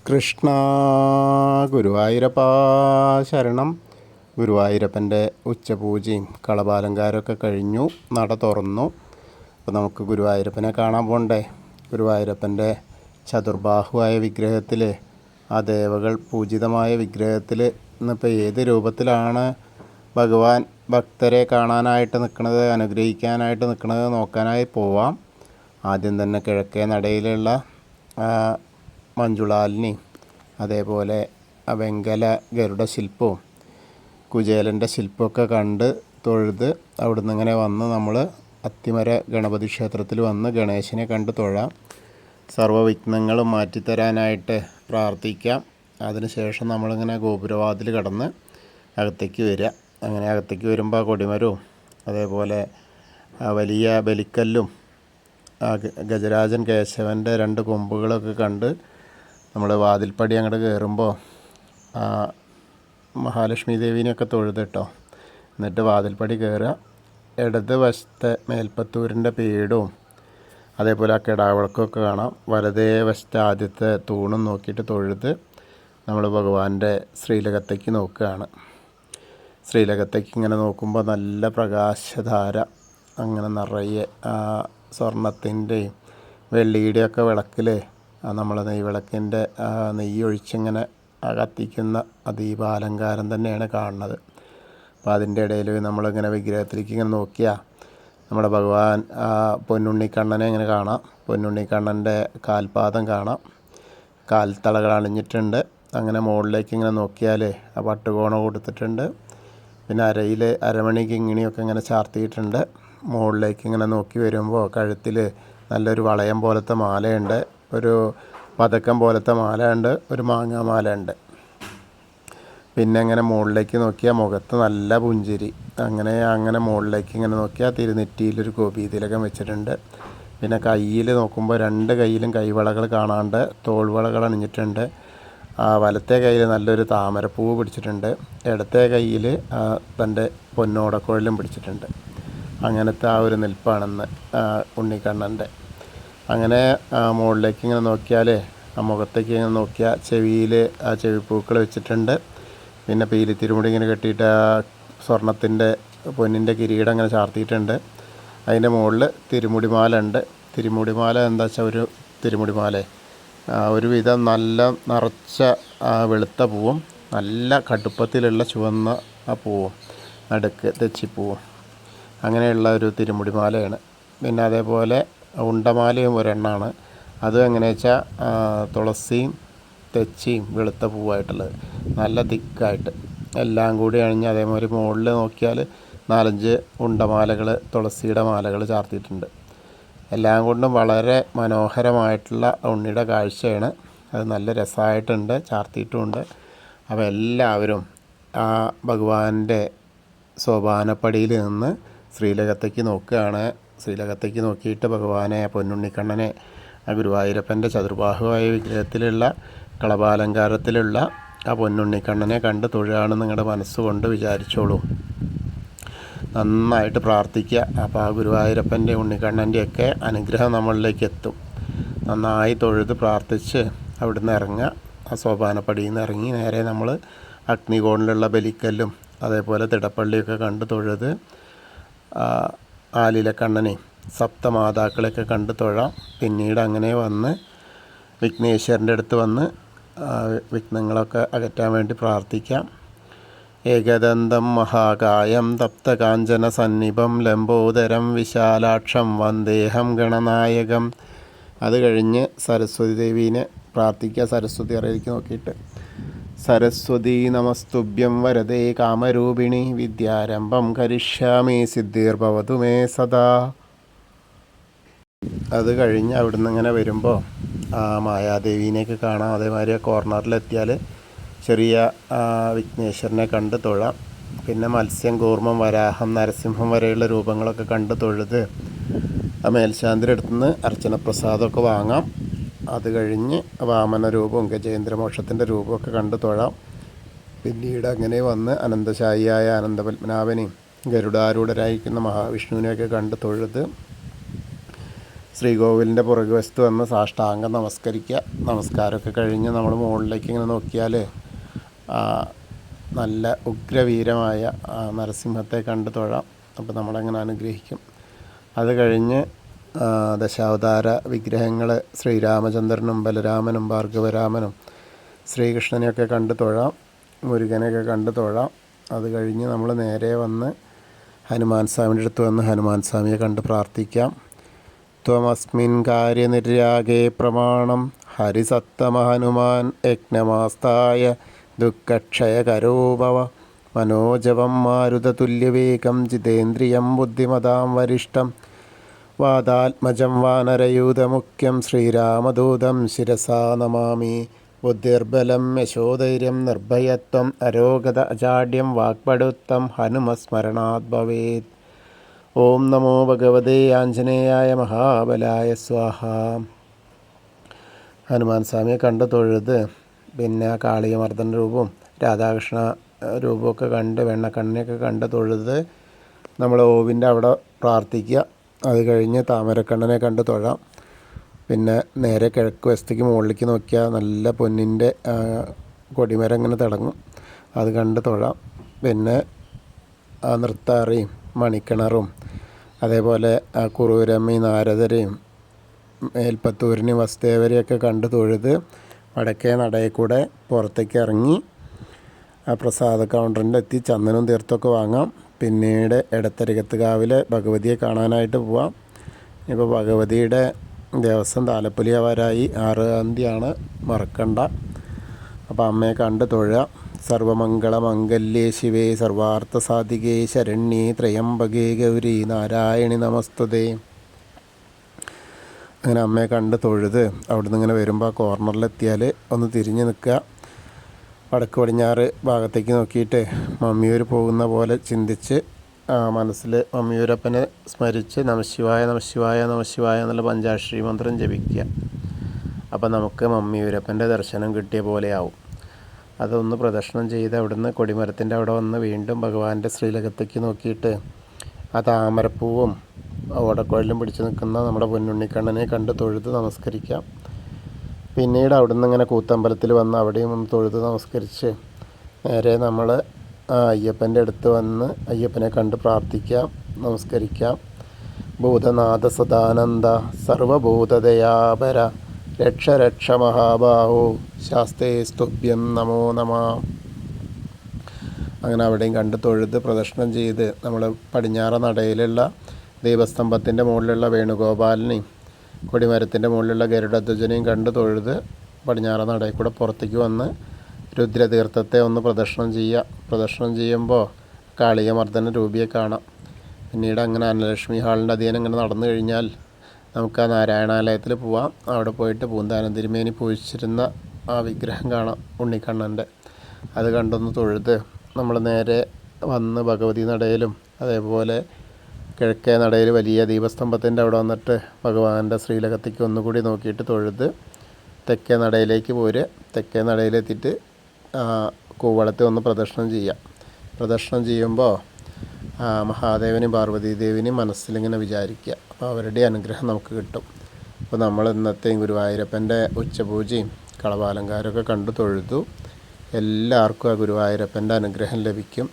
കൃഷ്ണ ഗുരുവായൂരപ്പ ശരണം. ഗുരുവായൂരപ്പൻ്റെ ഉച്ചപൂജയും കളഭാലങ്കാരമൊക്കെ കഴിഞ്ഞു, നട തുറന്നു. അപ്പോൾ നമുക്ക് ഗുരുവായൂരപ്പനെ കാണാൻ പോകണ്ടേ. ഗുരുവായൂരപ്പൻ്റെ ചതുർബാഹുവായ വിഗ്രഹത്തിൽ, ആ ദേവകൾ പൂജിതമായ വിഗ്രഹത്തിൽ ഇന്നിപ്പോൾ ഏത് രൂപത്തിലാണ് ഭഗവാൻ ഭക്തരെ കാണാനായിട്ട് നിൽക്കുന്നത്, അനുഗ്രഹിക്കാനായിട്ട് നിൽക്കുന്നത് നോക്കാനായി പോവാം. ആദ്യം തന്നെ കിഴക്കേ നടയിലുള്ള മഞ്ജുളാലിനി, അതേപോലെ വെങ്കല ഗരുഡ ശില്പവും കുചേലൻ്റെ ശില്പമൊക്കെ കണ്ട് തൊഴുത് അവിടുന്ന് ഇങ്ങനെ വന്ന് നമ്മൾ അത്തിമര ഗണപതി ക്ഷേത്രത്തിൽ വന്ന് ഗണേശനെ കണ്ട് തൊഴാം. സർവ്വവിഘ്നങ്ങളും മാറ്റിത്തരാനായിട്ട് പ്രാർത്ഥിക്കാം. അതിനുശേഷം നമ്മളിങ്ങനെ ഗോപുരവാതിൽ കടന്ന് അകത്തേക്ക് വരിക. അങ്ങനെ അകത്തേക്ക് വരുമ്പോൾ കൊടിമരവും അതേപോലെ വലിയ ബലിക്കല്ലും ഗജരാജൻ കേശവൻ്റെ 2 കൊമ്പുകളൊക്കെ കണ്ട് നമ്മൾ വാതിൽപ്പടി അങ്ങോട്ട് കയറുമ്പോൾ മഹാലക്ഷ്മി ദേവീനെയൊക്കെ തൊഴുത് കേട്ടോ. എന്നിട്ട് വാതിൽപ്പടി കയറുക. ഇടത് വശത്തെ മേൽപ്പത്തൂരിൻ്റെ പീഠവും അതേപോലെ ആ കിടാവിളക്കൊക്കെ കാണാം. വലതേ വശത്തെ ആദ്യത്തെ തൂണും നോക്കിയിട്ട് തൊഴുത് നമ്മൾ ഭഗവാന്റെ ശ്രീലകത്തേക്ക് നോക്കുകയാണ്. ശ്രീലകത്തേക്ക് ഇങ്ങനെ നോക്കുമ്പോൾ നല്ല പ്രകാശധാര അങ്ങനെ നിറയെ സ്വർണത്തിൻ്റെയും വെള്ളിയുടെയൊക്കെ വിളക്കിൽ നമ്മൾ നെയ്വിളക്കിൻ്റെ നെയ്യ് ഒഴിച്ചിങ്ങനെ കത്തിക്കുന്ന ദീപാലങ്കാരം തന്നെയാണ് കാണുന്നത്. അപ്പോൾ അതിൻ്റെ ഇടയിൽ നമ്മളിങ്ങനെ വിഗ്രഹത്തിലേക്ക് ഇങ്ങനെ നോക്കിയാൽ നമ്മുടെ ഭഗവാൻ പൊന്നുണ്ണിക്കണ്ണനെ ഇങ്ങനെ കാണാം. പൊന്നുണ്ണിക്കണ്ണൻ്റെ കാൽപാദം കാണാം, കാൽത്തളകൾ അണിഞ്ഞിട്ടുണ്ട്. അങ്ങനെ മുകളിലേക്ക് ഇങ്ങനെ നോക്കിയാൽ പട്ടുകോണ കൊടുത്തിട്ടുണ്ട്. പിന്നെ അരയിൽ അരമണി കിങ്ങിണിയൊക്കെ ഇങ്ങനെ ചാർത്തിയിട്ടുണ്ട്. മുകളിലേക്ക് ഇങ്ങനെ നോക്കി വരുമ്പോൾ കഴുത്തിൽ നല്ലൊരു വളയം പോലത്തെ മാലയുണ്ട്, ഒരു പതക്കം പോലത്തെ മാല ഉണ്ട്, ഒരു മാങ്ങാമാല ഉണ്ട്. പിന്നെ ഇങ്ങനെ മുകളിലേക്ക് നോക്കിയാൽ മുഖത്ത് നല്ല പുഞ്ചിരി. അങ്ങനെ മുകളിലേക്ക് ഇങ്ങനെ നോക്കിയാൽ തിരുനെറ്റിയിലൊരു ഗോപീതിലകം വെച്ചിട്ടുണ്ട്. പിന്നെ കയ്യിൽ നോക്കുമ്പോൾ 2 കയ്യിലും കൈവളകൾ കാണാണ്ട് തോൾവളകൾ അണിഞ്ഞിട്ടുണ്ട്. വലത്തെ കയ്യിൽ നല്ലൊരു താമരപ്പൂവ് പിടിച്ചിട്ടുണ്ട്. ഇടത്തെ കയ്യിൽ തൻ്റെ പൊന്നോടക്കുഴലും പിടിച്ചിട്ടുണ്ട്. അങ്ങനത്തെ ആ ഒരു നിൽപ്പാണെന്ന് ഉണ്ണിക്കണ്ണൻ്റെ. അങ്ങനെ മുകളിലേക്ക് ഇങ്ങനെ നോക്കിയാൽ മുഖത്തേക്ക് ഇങ്ങനെ നോക്കിയാൽ ചെവിയിൽ ചെവിപ്പൂക്കൾ വെച്ചിട്ടുണ്ട്. പിന്നെ പീലി തിരുമുടി ഇങ്ങനെ കെട്ടിയിട്ട് സ്വർണത്തിൻ്റെ പൊന്നിൻ്റെ കിരീടം ഇങ്ങനെ ചാർത്തിയിട്ടുണ്ട്. അതിൻ്റെ മുകളിൽ തിരുമുടിമാല ഉണ്ട്. തിരുമുടിമാല എന്താ വെച്ചാൽ ഒരു തിരുമുടിമാല ഒരുവിധം നല്ല നിറച്ച വെളുത്ത പൂവും നല്ല കടുപ്പത്തിലുള്ള ചുവന്ന പൂവും നടുക്ക് തെച്ചിപ്പൂവും അങ്ങനെയുള്ള ഒരു തിരുമുടിമാലയാണ്. പിന്നെ അതേപോലെ ഉണ്ടമാലയും ഒരെണ്ണമാണ്. അതും എങ്ങനെയാ വെച്ചാൽ തുളസിയും തെച്ചിയും വെളുത്ത പൂവായിട്ടുള്ളത്, നല്ല തിക്കായിട്ട് എല്ലാം കൂടി അണിഞ്ഞ് അതേമാതിരി മുകളിൽ നോക്കിയാൽ 4-5 ഉണ്ടമാലകൾ, തുളസിയുടെ മാലകൾ ചാർത്തിയിട്ടുണ്ട്. എല്ലാം കൊണ്ടും വളരെ മനോഹരമായിട്ടുള്ള ഉണ്ണിയുടെ കാഴ്ചയാണ്. അത് നല്ല രസമായിട്ടുണ്ട്, ചാർത്തിയിട്ടുമുണ്ട്. അപ്പോൾ എല്ലാവരും ആ ഭഗവാന്റെ സോപാനപ്പടിയിൽ നിന്ന് ശ്രീലകത്തേക്ക് നോക്കുകയാണ്. ശ്രീലകത്തേക്ക് നോക്കിയിട്ട് ഭഗവാനെ, പൊന്നുണ്ണിക്കണ്ണനെ, ആ ഗുരുവായൂരപ്പൻ്റെ ചതുർബാഹുവായ വിഗ്രഹത്തിലുള്ള കളഭാലങ്കാരത്തിലുള്ള ആ പൊന്നുണ്ണിക്കണ്ണനെ കണ്ട് തൊഴുകയാണെന്ന് നിങ്ങളുടെ മനസ്സുകൊണ്ട് വിചാരിച്ചോളൂ. നന്നായിട്ട് പ്രാർത്ഥിക്കുക. അപ്പോൾ ആ ഗുരുവായൂരപ്പൻ്റെ ഉണ്ണിക്കണ്ണൻ്റെയൊക്കെ അനുഗ്രഹം നമ്മളിലേക്ക് എത്തും. നന്നായി തൊഴുത് പ്രാർത്ഥിച്ച് അവിടുന്ന് ഇറങ്ങുക. ആ സോപാനപ്പടിയിൽ നിന്ന് ഇറങ്ങി നേരെ നമ്മൾ അഗ്നികോണിലുള്ള ബലിക്കല്ലും അതേപോലെ തിടപ്പള്ളിയൊക്കെ കണ്ട് തൊഴുത് ആലിലക്കണ്ണനെയും സപ്തമാതാക്കളെയൊക്കെ കണ്ട് തൊഴാം. പിന്നീട് അങ്ങനെ വന്ന് വിഘ്നേശ്വരൻ്റെ അടുത്ത് വന്ന് വിഘ്നങ്ങളൊക്കെ അകറ്റാൻ വേണ്ടി പ്രാർത്ഥിക്കാം. ഏകദന്തം മഹാകായം തപ്തകാഞ്ചന സന്നിഭം ലംബോദരം വിശാലാക്ഷം വന്ദേഹം ഗണനായകം. അത് കഴിഞ്ഞ് സരസ്വതി ദേവീനെ പ്രാർത്ഥിക്കുക. സരസ്വതി അറിയിലേക്ക് നോക്കിയിട്ട് സരസ്വതി നമസ്തുഭ്യം വരദേ കാമരൂപിണി വിദ്യാരംഭം കരിഷ്യാമി സിദ്ധിർഭവതു മേ സദാ. അത് കഴിഞ്ഞ് അവിടുന്ന് ഇങ്ങനെ വരുമ്പോൾ മായാദേവീനെയൊക്കെ കാണാം. അതേമാതിരി ആ കോർണറിലെത്തിയാൽ ചെറിയ വിഘ്നേശ്വരനെ കണ്ട് തൊഴാം. പിന്നെ മത്സ്യം, കൂർമ്മം, വരാഹം, നരസിംഹം വരെയുള്ള രൂപങ്ങളൊക്കെ കണ്ട് തൊഴുത് ആ മേൽശാന്തിയുടെ അടുത്തുനിന്ന് അർച്ചന പ്രസാദമൊക്കെ വാങ്ങാം. അത് കഴിഞ്ഞ് വാമന രൂപവും ഗജേന്ദ്രമോക്ഷത്തിൻ്റെ രൂപമൊക്കെ കണ്ട് തൊഴാം. പിന്നീട് അങ്ങനെ വന്ന് അനന്തശായിയായ അനന്തപത്മനാഭനെയും ഗരുഡാരൂഢരായിരിക്കുന്ന മഹാവിഷ്ണുവിനെയൊക്കെ കണ്ട് തൊഴുത് ശ്രീകോവിലിൻ്റെ പുറകുവശത്ത് വന്ന് സാഷ്ടാംഗം നമസ്കരിക്കുക. നമസ്കാരമൊക്കെ കഴിഞ്ഞ് നമ്മൾ മുകളിലേക്ക് ഇങ്ങനെ നോക്കിയാൽ നല്ല ഉഗ്രവീരമായ നരസിംഹത്തെ കണ്ട് തൊഴാം. അപ്പോൾ നമ്മളങ്ങനെ അനുഗ്രഹിക്കും. അത് കഴിഞ്ഞ് ദശാവതാര വിഗ്രഹങ്ങൾ ശ്രീരാമചന്ദ്രനും ബലരാമനും ഭാർഗവരാമനും ശ്രീകൃഷ്ണനെയൊക്കെ കണ്ട് തൊഴാം, മുരുകനെയൊക്കെ കണ്ട് തൊഴാം. അത് കഴിഞ്ഞ് നമ്മൾ നേരെ വന്ന് ഹനുമാൻ സ്വാമിയുടെ അടുത്ത് വന്ന് ഹനുമാൻ സ്വാമിയെ കണ്ട് പ്രാർത്ഥിക്കാം. ത്വമസ്മിൻ കാര്യനിര്യാഗേ പ്രമാണം ഹരിസത്തമ ഹനുമാൻ യജ്ഞമാസ്തായ ദുഃഖക്ഷയകരോ ഭവ മനോജവം മാരുതതുല്യവേഗം ജിതേന്ദ്രിയം ബുദ്ധിമതാം വരിഷ്ഠം വാദാത്മജം വാനരയൂഥമുഖ്യം ശ്രീരാമദൂതം ശിരസാ നമാമി. ബുദ്ധിർബലം യശോധൈര്യം നിർഭയത്വം അരോഗത അജാഡ്യം വാക്പടുത്തം ഹനുമസ്മരണാത് ഭവേത്. ഓം നമോ ഭഗവതേ ആഞ്ജനേയായ മഹാബലായ സ്വാഹ. ഹനുമാൻ സ്വാമിയെ കണ്ട് തൊഴുത് പിന്നെ കാളിയമർദ്ദന രൂപവും രാധാകൃഷ്ണ രൂപമൊക്കെ കണ്ട് വെണ്ണക്കണ്ണിനെയൊക്കെ കണ്ട് തൊഴുത് നമ്മൾ ഓവിൻ്റെ അവിടെ പ്രാർത്ഥിക്കുക. അത് കഴിഞ്ഞ് താമരക്കണ്ണനെ കണ്ട് തൊഴാം. പിന്നെ നേരെ കിഴക്ക് വശത്തേക്ക് മുകളിലേക്ക് നോക്കിയാൽ നല്ല പൊന്നിൻ്റെ കൊടിമരം ഇങ്ങനെ തിളങ്ങും, അത് കണ്ട് തൊഴാം. പിന്നെ ആ നൃത്താറിയും മണിക്കിണറും അതേപോലെ ആ കുറൂരമ്മയും നാരദരെയും മേൽപ്പത്തൂരിനെയും വസുദേവരെയൊക്കെ കണ്ട് തൊഴുത് വടക്കേ നടയിൽ കൂടെ പുറത്തേക്ക് ഇറങ്ങി ആ പ്രസാദ കൗണ്ടറിൻ്റെ എത്തി ചന്ദനവും തീർത്തൊക്കെ വാങ്ങാം. പിന്നീട് എടത്തരികത്തുകാവിലെ ഭഗവതിയെ കാണാനായിട്ട് പോവാം. ഇപ്പോൾ ഭഗവതിയുടെ ദിവസം താലപ്പൊലിയാവാറായി, 6-ാം തീയതിയാണ്, മറക്കണ്ട. അപ്പോൾ അമ്മയെ കണ്ട് തൊഴുക. സർവമംഗളമംഗല്യേ ശിവേ സർവാർത്ഥസാധികേ ശരണ്യേ ത്രയംബകേ ഗൗരി നാരായണി നമസ്തുതേ. അങ്ങനെ അമ്മയെ കണ്ട് തൊഴുത് അവിടെ നിന്ന് ഇങ്ങനെ വരുമ്പോൾ ആ കോർണറിലെത്തിയാൽ ഒന്ന് തിരിഞ്ഞ് നിൽക്കുക. വടക്ക് പടിഞ്ഞാറ് ഭാഗത്തേക്ക് നോക്കിയിട്ട് മമ്മിയൂർ പോകുന്ന പോലെ ചിന്തിച്ച് മനസ്സിൽ മമ്മിയൂരപ്പനെ സ്മരിച്ച് നമശിവായ നമശിവായ നമശിവായ എന്നുള്ള പഞ്ചാക്ഷരി മന്ത്രം ജപിക്കുക. അപ്പോൾ നമുക്ക് മമ്മിയൂരപ്പൻ്റെ ദർശനം കിട്ടിയ പോലെയാവും. അതൊന്ന് പ്രദക്ഷിണം ചെയ്ത് അവിടുന്ന് കൊടിമരത്തിൻ്റെ അവിടെ വന്ന് വീണ്ടും ഭഗവാന്റെ ശ്രീലകത്തേക്ക് നോക്കിയിട്ട് ആ താമരപ്പൂവും ഓടക്കുഴലും പിടിച്ച് നിൽക്കുന്ന നമ്മുടെ പൊന്നുണ്ണിക്കണ്ണനെ കണ്ട് തൊഴുത് നമസ്കരിക്കാം. പിന്നീട് അവിടുന്ന് ഇങ്ങനെ കൂത്തമ്പലത്തിൽ വന്ന് അവിടെയും ഒന്ന് തൊഴുത് നമസ്കരിച്ച് നേരെ നമ്മൾ അയ്യപ്പൻ്റെ അടുത്ത് വന്ന് അയ്യപ്പനെ കണ്ട് പ്രാർത്ഥിക്കാം, നമസ്കരിക്കാം. ഭൂതനാഥ സദാനന്ദ സർവഭൂതദയാപര രക്ഷ രക്ഷ മഹാബാഹോ ശാസ്തേ സ്തുഭ്യം നമോ നമ. അങ്ങനെ അവിടെയും കണ്ട് തൊഴുത് പ്രദക്ഷിണം ചെയ്ത് നമ്മൾ പടിഞ്ഞാറ നടയിലുള്ള ദീപസ്തംഭത്തിൻ്റെ മുകളിലുള്ള വേണുഗോപാലിനെയും കൊടിമരത്തിൻ്റെ മുകളിലുള്ള ഗരുഡധ്വജനെയും കണ്ട് തൊഴുത് പടിഞ്ഞാറ നടയിൽ കൂടെ പുറത്തേക്ക് വന്ന് രുദ്രതീർത്ഥത്തെ ഒന്ന് പ്രദക്ഷിണം ചെയ്യുക. പ്രദക്ഷിണം ചെയ്യുമ്പോൾ കാളിയമർദ്ദന രൂപിയെ കാണാം. പിന്നീട് അങ്ങനെ അന്നലക്ഷ്മി ഹാളിൻ്റെ അധീനം ഇങ്ങനെ നടന്നു കഴിഞ്ഞാൽ നമുക്ക് ആ നാരായണാലയത്തിൽ പോവാം. അവിടെ പോയിട്ട് പൂന്താനം തിരുമേനി പൂജിച്ചിരുന്ന ആ വിഗ്രഹം കാണാം ഉണ്ണിക്കണ്ണൻ്റെ. അത് കണ്ടൊന്ന് തൊഴുത് നമ്മൾ നേരെ വന്ന് ഭഗവതി നടയിലും അതേപോലെ കിഴക്കേ നടയിൽ വലിയ ദീപസ്തംഭത്തിൻ്റെ അവിടെ വന്നിട്ട് ഭഗവാന്റെ ശ്രീലകത്തേക്ക് ഒന്നുകൂടി നോക്കിയിട്ട് തൊഴുത് തെക്കേ നടയിലേക്ക് പോരുക. തെക്കേ നടയിലെത്തിയിട്ട് കൂവളത്തെ ഒന്ന് പ്രദക്ഷിണം ചെയ്യാം. പ്രദക്ഷിണം ചെയ്യുമ്പോൾ മഹാദേവനെയും പാർവതീദേവിനെയും മനസ്സിലിങ്ങനെ വിചാരിക്കുക. അപ്പോൾ അവരുടെ അനുഗ്രഹം നമുക്ക് കിട്ടും. അപ്പോൾ നമ്മൾ ഇന്നത്തെയും ഗുരുവായൂരപ്പൻ്റെ ഉച്ചപൂജയും കളഭാലങ്കാരമൊക്കെ കണ്ടു തൊഴുതു. എല്ലാവർക്കും ആ ഗുരുവായൂരപ്പൻ്റെ അനുഗ്രഹം ലഭിക്കും.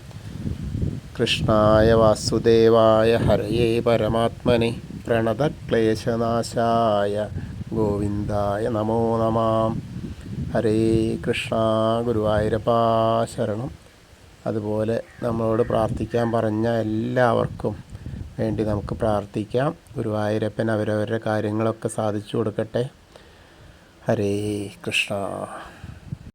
കൃഷ്ണായ വാസുദേവായ ഹരയേ പരമാത്മനെ പ്രണതക്ലേശനാശായ ഗോവിന്ദായ നമോ നമാം. ഹരേ കൃഷ്ണ. ഗുരുവായൂരപ്പാ ശരണം. അതുപോലെ നമ്മളോട് പ്രാർത്ഥിക്കാൻ പറഞ്ഞ എല്ലാവർക്കും വേണ്ടി നമുക്ക് പ്രാർത്ഥിക്കാം. ഗുരുവായൂരപ്പൻ അവരവരുടെ കാര്യങ്ങളൊക്കെ സാധിച്ചു കൊടുക്കട്ടെ. ഹരേ കൃഷ്ണ.